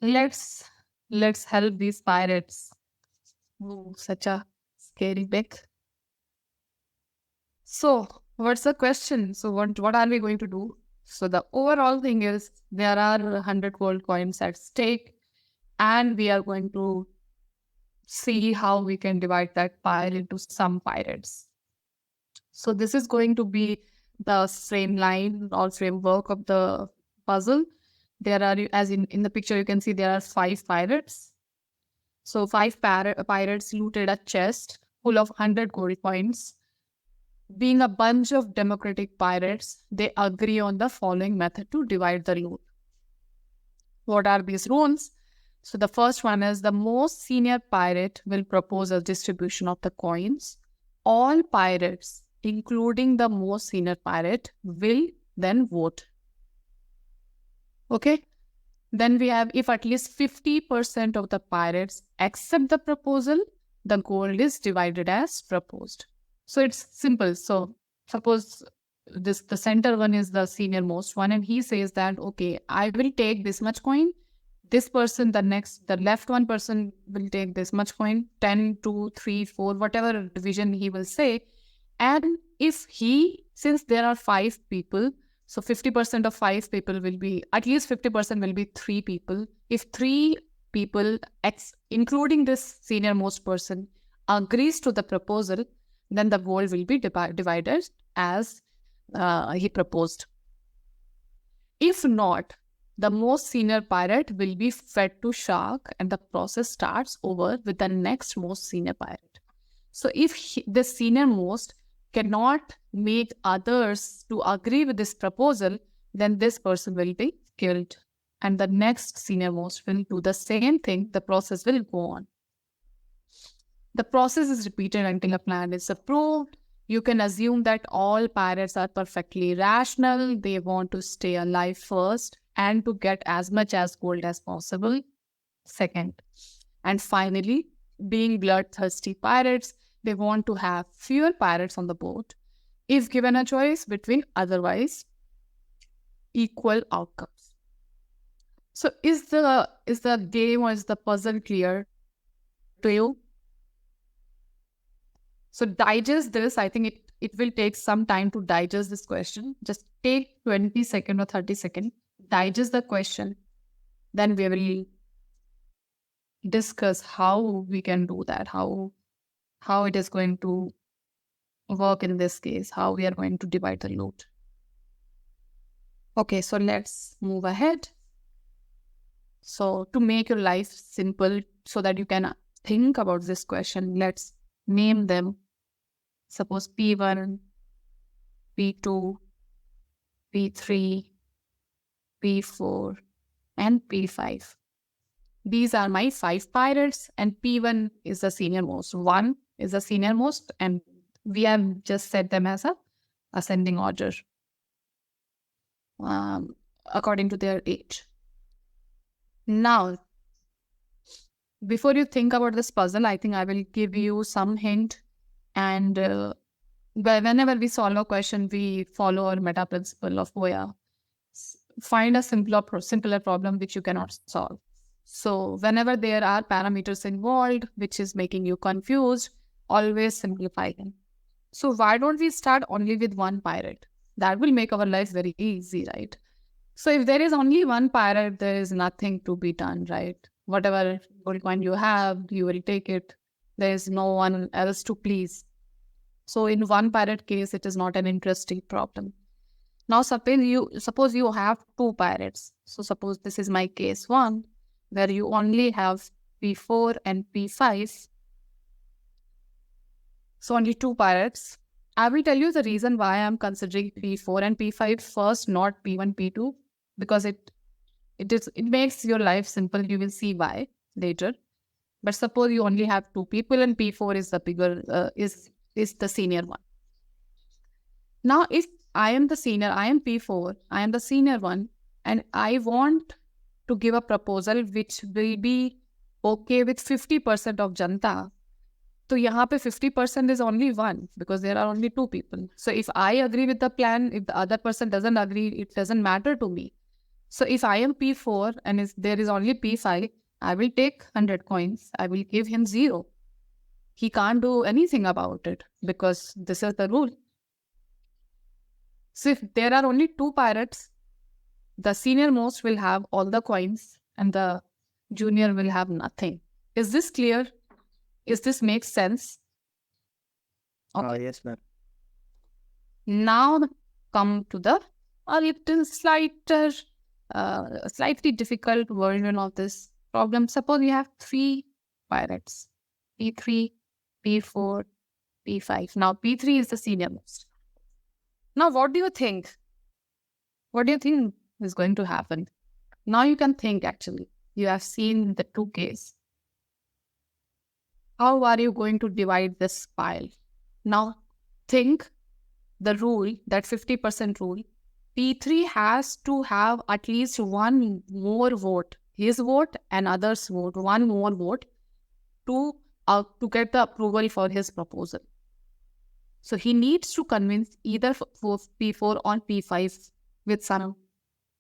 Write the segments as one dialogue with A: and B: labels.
A: let's help these pirates. Oh, such a scary big. So, what's the question? So, what are we going to do? So, the overall thing is there are 100 gold coins at stake, and we are going to see how we can divide that pile into some pirates. So, this is going to be the frame line or framework of the puzzle. There are, as in the picture, you can see there are 5 pirates. So, pirates looted a chest full of 100 gold coins. Being a bunch of democratic pirates, they agree on the following method to divide the loot. What are these rules? So the first one is the most senior pirate will propose a distribution of the coins. All pirates, including the most senior pirate, will then vote. Okay? Then we have if at least 50% of the pirates accept the proposal, the gold is divided as proposed. So it's simple. So suppose the center one is the senior most one, and he says that okay, I will take this much coin. This person, the left one person will take this much coin, 10, 2, 3, 4, whatever division he will say. And if since there are 5 people, so 50% of 5 people will be, at least 50% will be 3 people. If 3 people, including this senior most person, agrees to the proposal, then the gold will be divided as he proposed. If not, the most senior pirate will be fed to shark and the process starts over with the next most senior pirate. So if the senior most cannot make others to agree with this proposal, then this person will be killed. And the next senior most will do the same thing. The process will go on. The process is repeated until a plan is approved. You can assume that all pirates are perfectly rational. They want to stay alive first and to get as much as gold as possible second. And finally, being bloodthirsty pirates, they want to have fewer pirates on the boat if given a choice between otherwise equal outcomes. So is the game or is the puzzle clear to you? So digest this. I think it will take some time to digest this question. Just take 20 seconds or 30 seconds, digest the question. Then we will discuss how we can do that, how it is going to work in this case, how we are going to divide the loot. Okay, so let's move ahead. So to make your life simple so that you can think about this question, let's name them. Suppose P1, P2, P3, P4, and P5. These are my 5 pirates, and P1 is the senior most. 1 is the senior most, and we have just set them as a ascending order according to their age. Now, before you think about this puzzle, I think I will give you some hint. And whenever we solve a question, we follow our meta principle of Boya. Find a simpler problem which you cannot solve. So whenever there are parameters involved, which is making you confused, always simplify them. So why don't we start only with 1 pirate? That will make our life very easy, right? So if there is only 1 pirate, there is nothing to be done, right? Whatever gold coin you have, you will take it. There is no one else to please. So in 1 pirate case, it is not an interesting problem. Now suppose you have 2 pirates. So suppose this is my case 1, where you only have P4 and P5. So only 2 pirates. I will tell you the reason why I'm considering P4 and P5 first, not P1, P2, because it makes your life simple. You will see why later. But suppose you only have 2 people and P4 is the bigger is the senior one. Now, if I am the senior, I am P4, I am the senior one, and I want to give a proposal which will be okay with 50% of Janta. So यहाँ पे 50% is only 1 because there are only 2 people. So if I agree with the plan, if the other person doesn't agree, it doesn't matter to me. So if I am P4 and there is only P5, I will take 100 coins. I will give him 0. He can't do anything about it because this is the rule. So if there are only 2 pirates, the senior most will have all the coins and the junior will have nothing. Is this clear? Is this make sense? Okay.
B: Yes, ma'am.
A: Now come to the a little slightly difficult version of this problem. Suppose you have 3 pirates, P3, P4, P5. Now P3 is the senior most. Now what do you think? What do you think is going to happen? Now you can think actually. You have seen the 2 cases. How are you going to divide this pile? Now think the rule, that 50% rule. P3 has to have at least one more vote, his vote and others' vote, one more vote to get the approval for his proposal. So he needs to convince either P4 or P5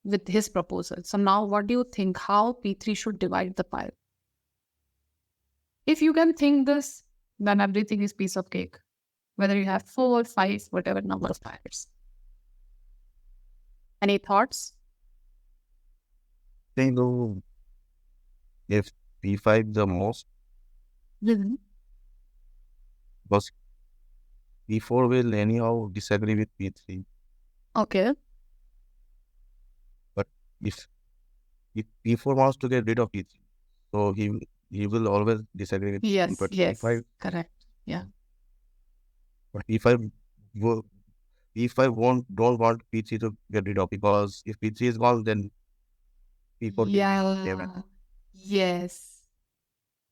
A: with his proposal. So now what do you think? How P3 should divide the pile? If you can think this, then everything is piece of cake. Whether you have 4, 5, whatever number of pirates. Any thoughts?
C: Think if P5 the most, because P4 will anyhow disagree with P3.
A: Okay.
C: But if P4 wants to get rid of P3, so he will always disagree with
A: Yes,
C: P5.
A: Correct. Yeah.
C: But P5 don't want P3 to get rid of, because if P3 is gone, then P4
A: Yes.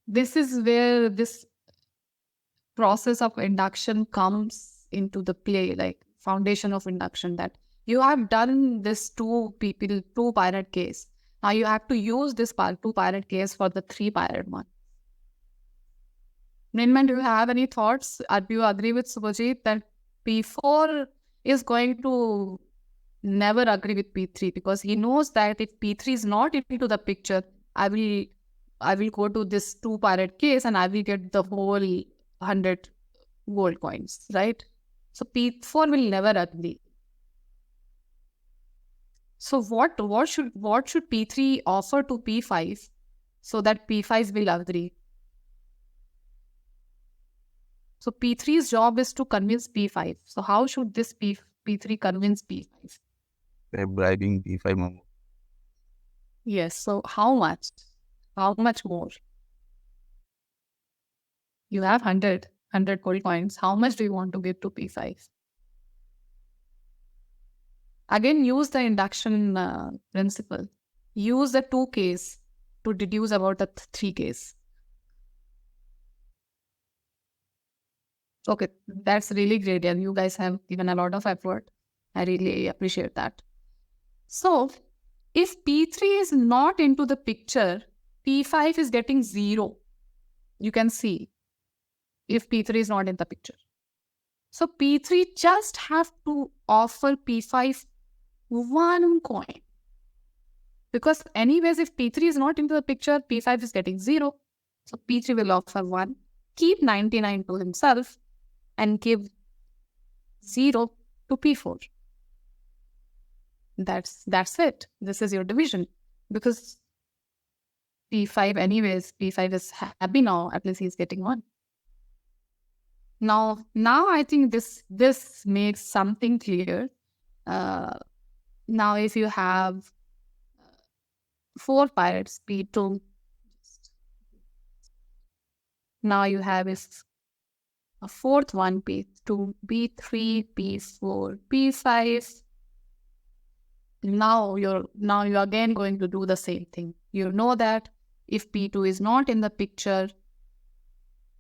A: This is where this process of induction comes into the play, like foundation of induction, that you have done this 2 pirate case. Now you have to use this 2 pirate case for the 3 pirate one. Ninman, do you have any thoughts? Do you agree with Subhajit that P4 is going to never agree with P3 because he knows that if P3 is not into the picture, I will go to this 2 pirate case and I will get the whole 100 gold coins, right? So P4 will never agree. So what should P3 offer to P5 so that P5 will agree? So P3's job is to convince P5. So how should this P3 convince P5?
C: By bribing P5 more.
A: Yes. So how much? How much more? You have 100 gold coins. How much do you want to give to P5? Again, use the induction principle. Use the 2 case to deduce about the 3 case. Okay, that's really great. And you guys have given a lot of effort. I really appreciate that. So, if P3 is not into the picture, P5 is getting 0. You can see if P3 is not in the picture. So, P3 just have to offer P5 1 coin. Because anyways, if P3 is not into the picture, P5 is getting 0. So, P3 will offer 1, keep 99 to himself, and give 0 to P4. That's it. This is your division. Because P5 anyways, P5 is happy now. At least he's getting 1. Now I think this makes something clear. Now if you have 4 pirates, P2. Now you have a 4th one, P2, P3, P4, P5. Now you're again going to do the same thing. You know that if P2 is not in the picture,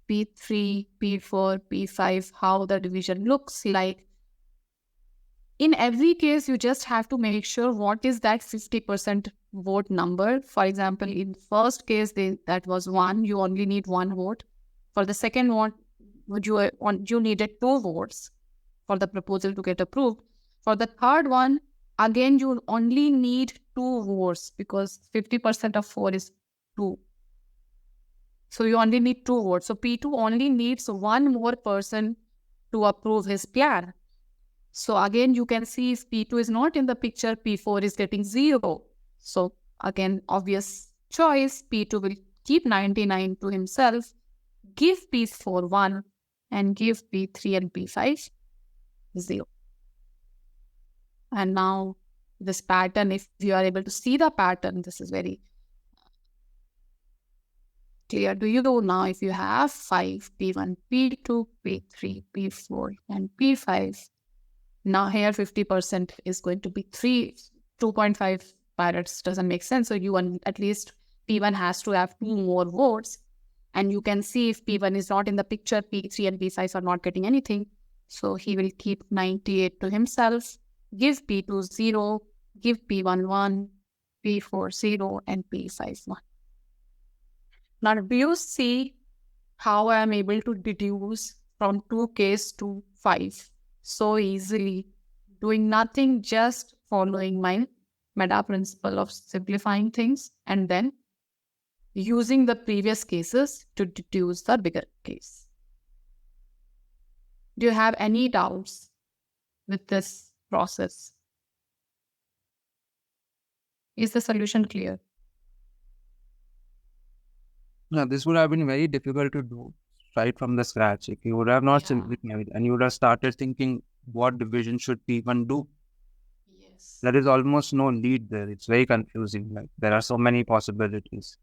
A: P3, P4, P5, how the division looks like. In every case, you just have to make sure what is that 50% vote number. For example, in first case, that was 1. You only need 1 vote. For the second one, you needed 2 votes for the proposal to get approved. For the third one, again, you only need 2 votes because 50% of 4 is 2. So you only need 2 votes. So P2 only needs one more person to approve his plan. So again, you can see if P2 is not in the picture, P4 is getting 0. So again, obvious choice, P2 will keep 99 to himself, give P4 1, and give P3 and P5 0. And now this pattern, if you are able to see the pattern, this is very clear to you now. If you have 5, P1, P2, P3, P4, and P5, now here 50% is going to be 2.5 pirates doesn't make sense. So you at least P1 has to have 2 more votes. And you can see if P1 is not in the picture, P3 and P5 are not getting anything. So he will keep 98 to himself, give P2 0, give P1 1, P4 0, and P5 1. Now, do you see how I am able to deduce from 2Ks to 5 so easily, doing nothing, just following my meta principle of simplifying things and then using the previous cases to deduce the bigger case? Do you have any doubts with this process? Is the solution clear?
B: No, this would have been very difficult to do right from the scratch. If you would have not simplified and you would have started thinking what division should P1 do.
A: Yes.
B: There is almost no lead there. It's very confusing. Like there are so many possibilities.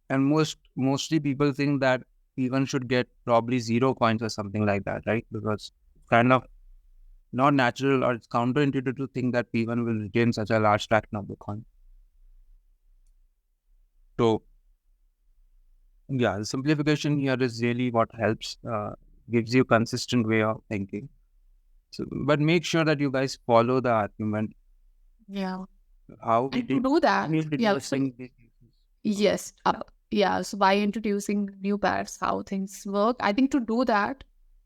B: And mostly people think that P1 should get probably 0 points or something like that, right? Because it's kind of not natural or it's counterintuitive to think that P1 will retain such a large fraction of the coin. So yeah, the simplification here is really what helps, gives you consistent way of thinking. So, but make sure that you guys follow the argument.
A: Yeah.
B: How
A: And to do that, yes. So by introducing new pairs, how things work. I think to do that,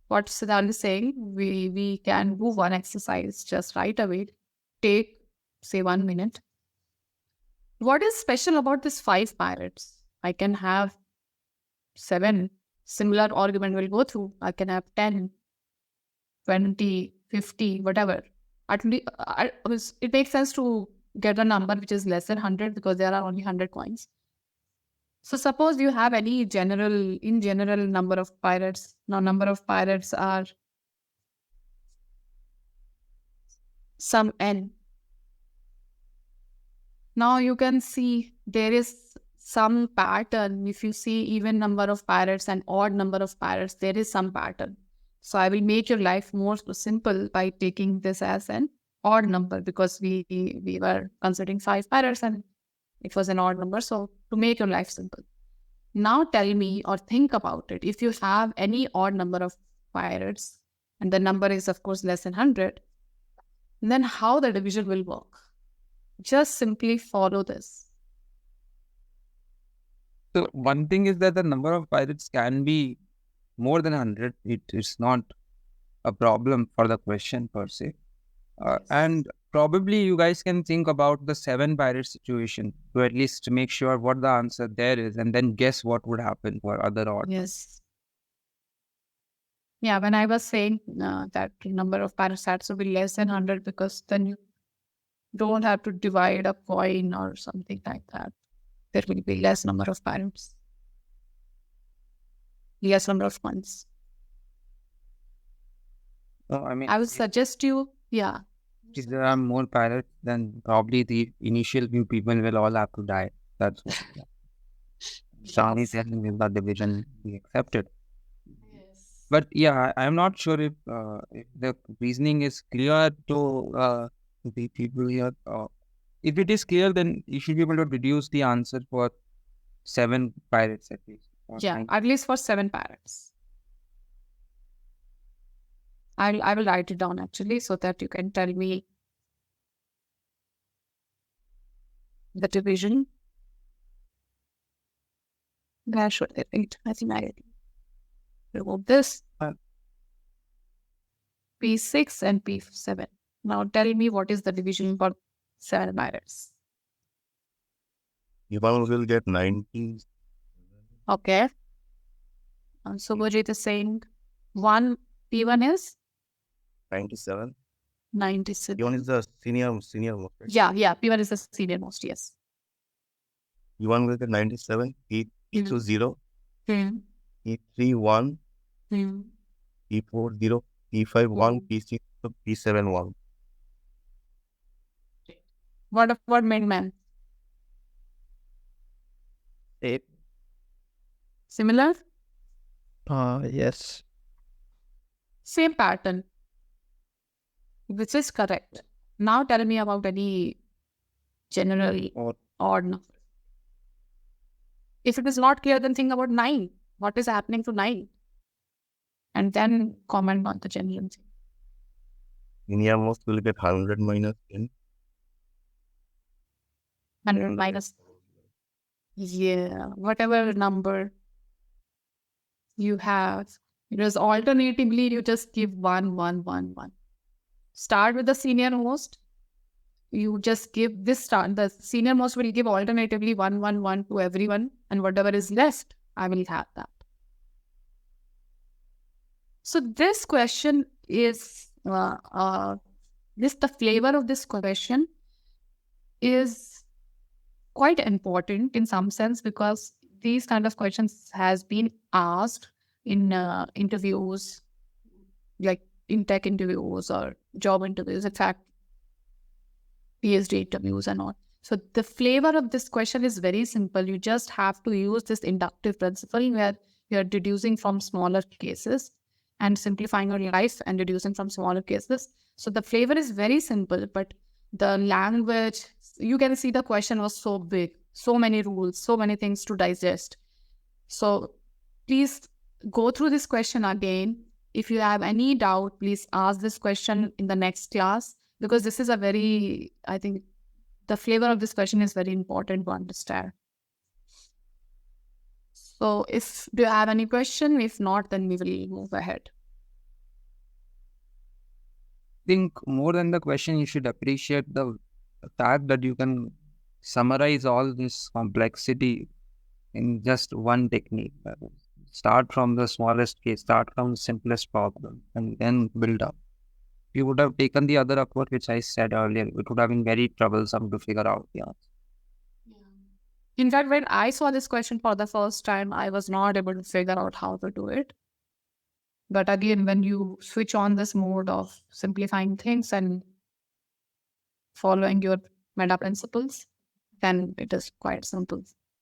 A: what Siddharth is saying, we can do one exercise just right away. Take, say, 1 minute. What is special about this 5 pirates? I can have 7. Similar argument will go through. I can have 10, 20, 50, whatever. At least, it makes sense to get a number which is less than 100 because there are only 100 coins. So suppose you have any general number of pirates. Now number of pirates are some n. Now you can see there is some pattern. If you see even number of pirates and odd number of pirates, there is some pattern. So I will make your life more simple by taking this as an odd number because we were considering 5 pirates and it was an odd number. So to make your life simple. Now tell me or think about it. If you have any odd number of pirates and the number is of course less than 100, then how the division will work? Just simply follow this.
B: So one thing is that the number of pirates can be more than 100. It's not a problem for the question per se. And probably you guys can think about the 7 pirate situation to at least make sure what the answer there is and then guess what would happen for other odds.
A: Yes. Yeah, when I was saying that number of pirates has to be less than 100 because then you don't have to divide a coin or something like that. There will be less number of pirates. Less number of coins. I would suggest you,
B: if there are more pirates, then probably the initial few people will all have to die. That's what. Shani said the division be accepted.
A: Yes.
B: But yeah, I'm not sure if the reasoning is clear to the people here. If it is clear, then you should be able to deduce the answer for 7 pirates at least.
A: Yeah, at least for 7 pirates. I will write it down actually so that you can tell me the division. Where should I write? I think I remove this. P6 and P7. Now tell me what is the division for 7 pirates.
C: P1 will get 90.
A: Okay. So Gurjeet is saying P1 is
C: 97.
A: 96.
C: P1 is the senior most. Right?
A: Yeah, P1 is the senior most, yes.
C: P1 will get 97. P2 0.
A: Hmm.
C: P3 1.
A: Hmm.
C: P4 0. P5 1.
A: Hmm.
C: P6 P7 1.
A: What about mid-man?
D: 8.
A: Similar?
D: Yes.
A: Same pattern. Which is correct. Now tell me about any general or odd number. If it is not clear, then think about 9. What is happening to 9? And then comment on the general thing.
C: Senior most will get 100 minus 10.
A: 100 minus. Yeah, whatever number you have. Because alternatively, you just give 1, 1, 1, 1. Start with the senior most. You just give this start. The senior most will give alternatively 1, 1, 1 to everyone. And whatever is left, I will have that. So this question is, the flavor of this question is quite important in some sense, because these kind of questions has been asked in interviews, like in tech interviews or job interviews, in fact, PhD interviews and all. So the flavor of this question is very simple. You just have to use this inductive principle where you're deducing from smaller cases and simplifying your life and deducing from smaller cases. So the flavor is very simple, but the language, you can see the question was so big, so many rules, so many things to digest. So please go through this question again. If you have any doubt, please ask this question in the next class, because this is a very, I think, the flavor of this question is very important to understand. So do you have any question? If not, then we will move ahead.
B: I think more than the question, you should appreciate the fact that you can summarize all this complexity in just one technique. Start from the smallest case, start from the simplest problem, and then build up. If you would have taken the other approach, which I said earlier, it would have been very troublesome to figure out the answer.
A: In fact, when I saw this question for the first time, I was not able to figure out how to do it. But again, when you switch on this mode of simplifying things and following your meta principles, then it is quite simple.